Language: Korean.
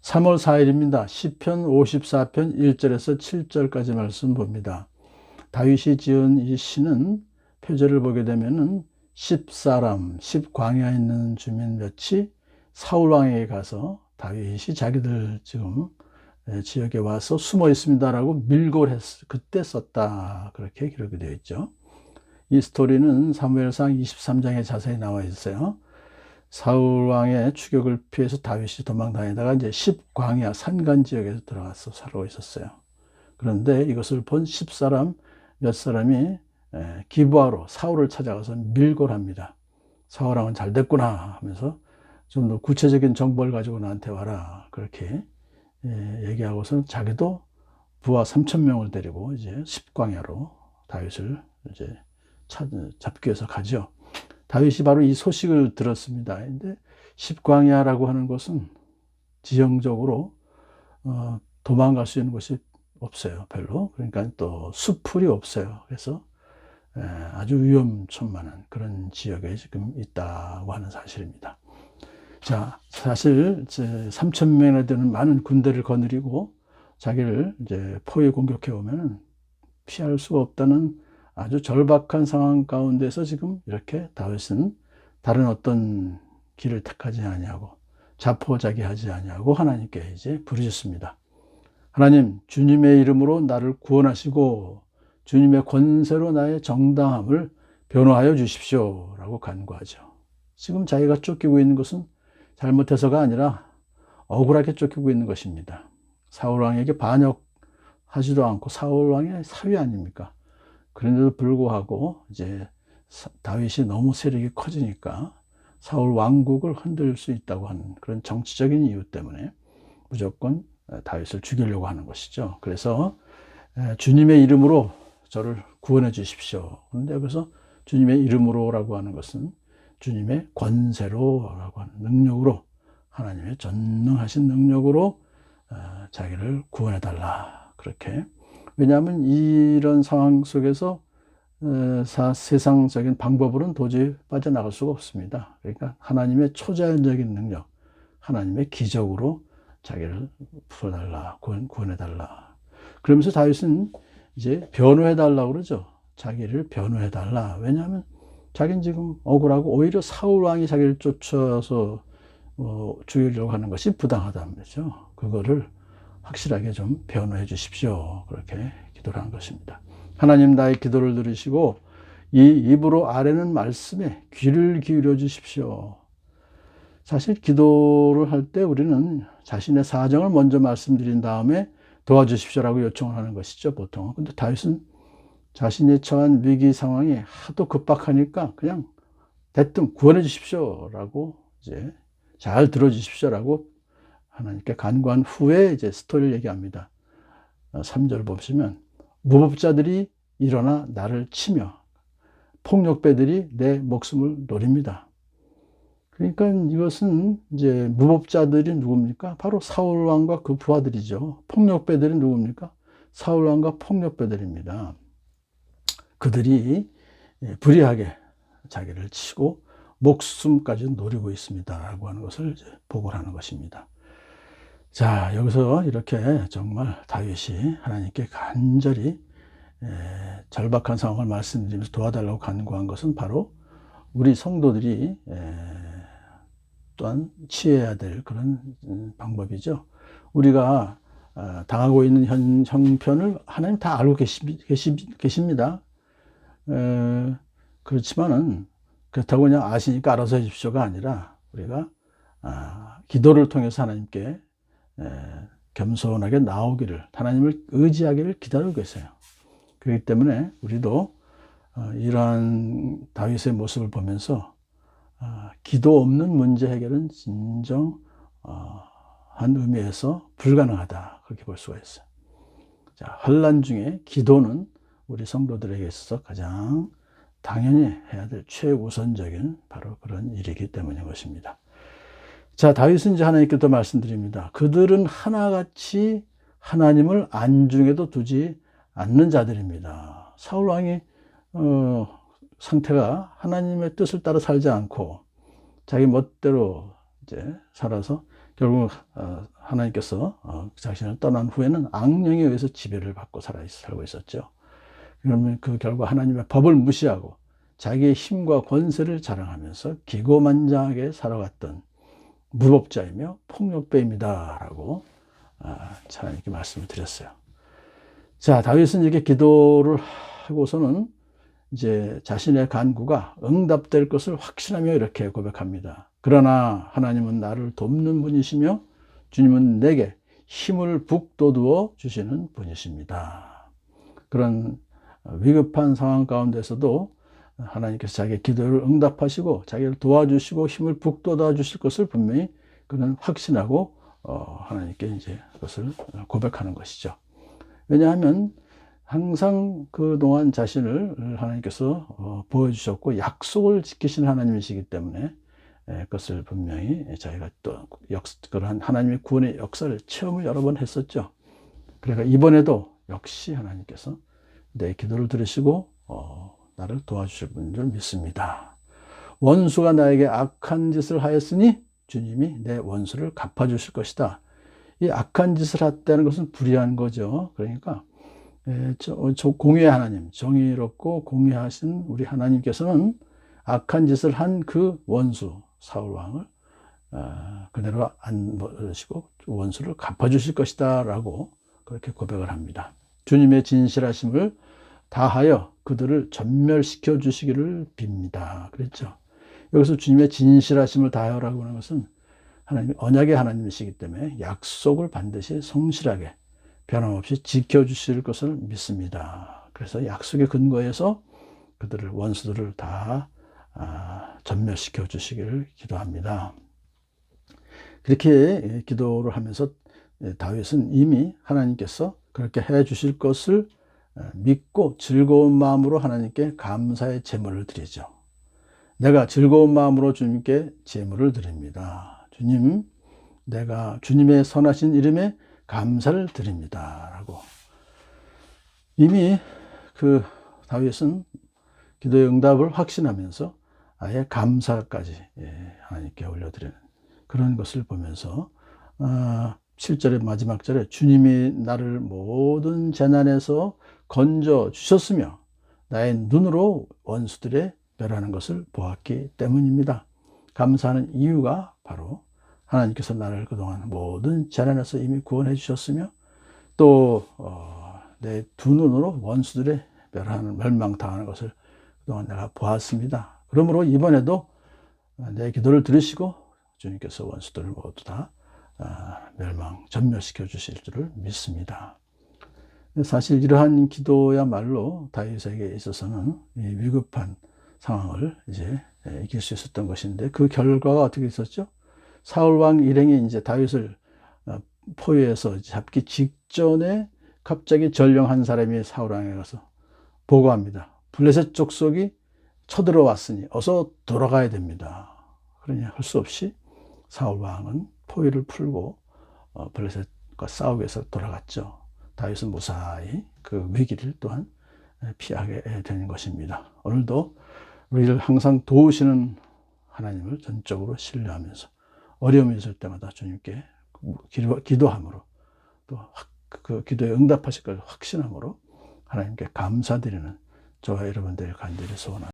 3월 4일입니다. 시편 54편 1절에서 7절까지 말씀 봅니다. 다윗이 지은 이 시는 표제를 보게 되면은 10사람, 10광야에 있는 주민 몇이 사울 왕에게 가서 다윗이 자기들 지금 지역에 와서 숨어 있습니다라고 밀고를 그때 썼다. 그렇게 기록이 되어 있죠. 이 스토리는 사무엘상 23장에 자세히 나와 있어요. 사울 왕의 추격을 피해서 다윗이 도망다니다가 이제 10광야 산간 지역에서 들어가서 살고 있었어요. 그런데 이것을 본 10사람 몇 사람이 기브아로 사울을 찾아가서 밀고를 합니다. 사울 왕은 잘 됐구나 하면서 좀 더 구체적인 정보를 가지고 나한테 와라. 그렇게 얘기하고서 자기도 부하 3,000명을 데리고 이제 10광야로 다윗을 이제 잡기 위해서 가죠. 다윗이 바로 이 소식을 들었습니다. 근데 10광야라고 하는 것은 지형적으로 도망갈 수 있는 곳이 없어요. 별로. 그러니까 또 숲풀이 없어요. 그래서 아주 위험천만한 그런 지역에 지금 있다고 하는 사실입니다. 자, 사실 3,000명이나 되는 많은 군대를 거느리고 자기를 이제 포위 공격해 오면 피할 수가 없다는 아주 절박한 상황 가운데서 지금 이렇게 다윗은 다른 어떤 길을 택하지 아니하고 자포자기하지 아니하고 하나님께 이제 부르짖습니다. 하나님, 주님의 이름으로 나를 구원하시고 주님의 권세로 나의 정당함을 변호하여 주십시오 라고 간구하죠. 지금 자기가 쫓기고 있는 것은 잘못해서가 아니라 억울하게 쫓기고 있는 것입니다. 사울 왕에게 반역하지도 않고 사울 왕의 사위 아닙니까? 그런데도 불구하고 이제 다윗이 너무 세력이 커지니까 사울 왕국을 흔들 수 있다고 하는 그런 정치적인 이유 때문에 무조건 다윗을 죽이려고 하는 것이죠. 그래서 주님의 이름으로 저를 구원해 주십시오. 그런데 여기서 주님의 이름으로라고 하는 것은 주님의 권세로라고 하는 능력으로, 하나님의 전능하신 능력으로 자기를 구원해 달라. 그렇게. 왜냐하면 이런 상황 속에서 세상적인 방법으로는 도저히 빠져나갈 수가 없습니다. 그러니까 하나님의 초자연적인 능력, 하나님의 기적으로 자기를 풀어달라, 구원해달라. 그러면서 다윗은 이제 변호해달라고 그러죠. 자기를 변호해달라. 왜냐하면 자기는 지금 억울하고 오히려 사울 왕이 자기를 쫓아서 죽이려고 하는 것이 부당하다는 거죠. 그거를 확실하게 좀 변호해 주십시오. 그렇게 기도를 한 것입니다. 하나님 나의 기도를 들으시고 이 입으로 아뢰는 말씀에 귀를 기울여 주십시오. 사실 기도를 할 때 우리는 자신의 사정을 먼저 말씀드린 다음에 도와주십시오라고 요청을 하는 것이죠, 보통. 근데 다윗은 자신이 처한 위기 상황이 하도 급박하니까 그냥 대뜸 구원해 주십시오라고 이제 잘 들어 주십시오라고 하나님께 간구한 후에 이제 스토리를 얘기합니다. 3절 보시면 무법자들이 일어나 나를 치며 폭력배들이 내 목숨을 노립니다. 그러니까 이것은 이제 무법자들이 누굽니까? 바로 사울 왕과 그 부하들이죠. 폭력배들이 누굽니까? 사울 왕과 폭력배들입니다. 그들이 불의하게 자기를 치고 목숨까지 노리고 있습니다라고 하는 것을 보고를 하는 것입니다. 자, 여기서 이렇게 정말 다윗이 하나님께 간절히 절박한 상황을 말씀드리면서 도와달라고 간구한 것은 바로 우리 성도들이 또한 취해야 될 그런 방법이죠. 우리가 당하고 있는 형편을 하나님 다 알고 계십니다. 그렇지만은 그렇다고 그냥 아시니까 알아서 해주십시오가 아니라 우리가 기도를 통해서 하나님께 겸손하게 나오기를, 하나님을 의지하기를 기다리고 계세요. 그렇기 때문에 우리도 이러한 다윗의 모습을 보면서 기도 없는 문제 해결은 진정 한 의미에서 불가능하다, 그렇게 볼 수가 있어요. 자, 환난 중에 기도는 우리 성도들에게 있어서 가장 당연히 해야 될 최우선적인 바로 그런 일이기 때문인 것입니다. 자, 다윗은 이제 하나님께 또 말씀드립니다. 그들은 하나같이 하나님을 안중에도 두지 않는 자들입니다. 사울 왕이 상태가 하나님의 뜻을 따라 살지 않고 자기 멋대로 이제 살아서 결국 하나님께서 자신을 떠난 후에는 악령에 의해서 지배를 받고 살고 있었죠. 그러면 그 결과 하나님의 법을 무시하고 자기의 힘과 권세를 자랑하면서 기고만장하게 살아갔던 무법자이며 폭력배입니다라고 하나님께 말씀을 드렸어요. 자, 다윗은 이렇게 기도를 하고서는 이제 자신의 간구가 응답될 것을 확신하며 이렇게 고백합니다. 그러나 하나님은 나를 돕는 분이시며 주님은 내게 힘을 북돋워 주시는 분이십니다. 그런 위급한 상황 가운데서도 하나님께서 자기의 기도를 응답하시고 자기를 도와주시고 힘을 북돋아 주실 것을 분명히 그는 확신하고 하나님께 이제 그것을 고백하는 것이죠. 왜냐하면 항상 그동안 자신을 하나님께서 보여주셨고 약속을 지키신 하나님이시기 때문에 그것을 분명히 자기가 또 그러한 하나님의 구원의 역사를 체험을 여러 번 했었죠. 그러니까 이번에도 역시 하나님께서 내 기도를 들으시고 나를 도와주실 분인 줄 믿습니다. 원수가 나에게 악한 짓을 하였으니 주님이 내 원수를 갚아주실 것이다. 이 악한 짓을 했다는 것은 불의한 거죠. 그러니까 공의의 하나님, 정의롭고 공의하신 우리 하나님께서는 악한 짓을 한 그 원수 사울 왕을 그대로 안 버리시고 원수를 갚아주실 것이다 라고 그렇게 고백을 합니다. 주님의 진실하심을 다하여 그들을 전멸시켜 주시기를 빕니다. 그랬죠. 여기서 주님의 진실하심을 다하여라고 하는 것은 하나님 언약의 하나님이시기 때문에 약속을 반드시 성실하게 변함없이 지켜주실 것을 믿습니다. 그래서 약속의 근거에서 그들을 원수들을 다 전멸시켜 주시기를 기도합니다. 그렇게 기도를 하면서 다윗은 이미 하나님께서 그렇게 해 주실 것을 믿고 즐거운 마음으로 하나님께 감사의 제물을 드리죠. 내가 즐거운 마음으로 주님께 제물을 드립니다. 주님, 내가 주님의 선하신 이름에 감사를 드립니다. 라고. 이미 그 다윗은 기도의 응답을 확신하면서 아예 감사까지 하나님께 올려드리는 그런 것을 보면서 7절의 마지막 절에 주님이 나를 모든 재난에서 건져 주셨으며 나의 눈으로 원수들의 멸하는 것을 보았기 때문입니다. 감사하는 이유가 바로 하나님께서 나를 그동안 모든 재난에서 이미 구원해 주셨으며 또 내 두 눈으로 원수들의 멸망당하는 것을 그동안 내가 보았습니다. 그러므로 이번에도 내 기도를 들으시고 주님께서 원수들을 모두 다 전멸시켜 주실 줄을 믿습니다. 사실 이러한 기도야말로 다윗에게 있어서는 이 위급한 상황을 이제 이길 수 있었던 것인데 그 결과가 어떻게 있었죠? 사울 왕 일행이 이제 다윗을 포위해서 잡기 직전에 갑자기 전령한 사람이 사울 왕에 가서 보고합니다. 블레셋 족속이 쳐들어왔으니 어서 돌아가야 됩니다. 그러니 할 수 없이 사울 왕은 포위를 풀고 블레셋과 싸우기 위해서 돌아갔죠. 다윗은 무사히 그 위기를 또한 피하게 되는 것입니다. 오늘도 우리를 항상 도우시는 하나님을 전적으로 신뢰하면서 어려움이 있을 때마다 주님께 기도함으로 또 그 기도에 응답하실 걸 확신함으로 하나님께 감사드리는 저와 여러분들의 간절히 소원합니다.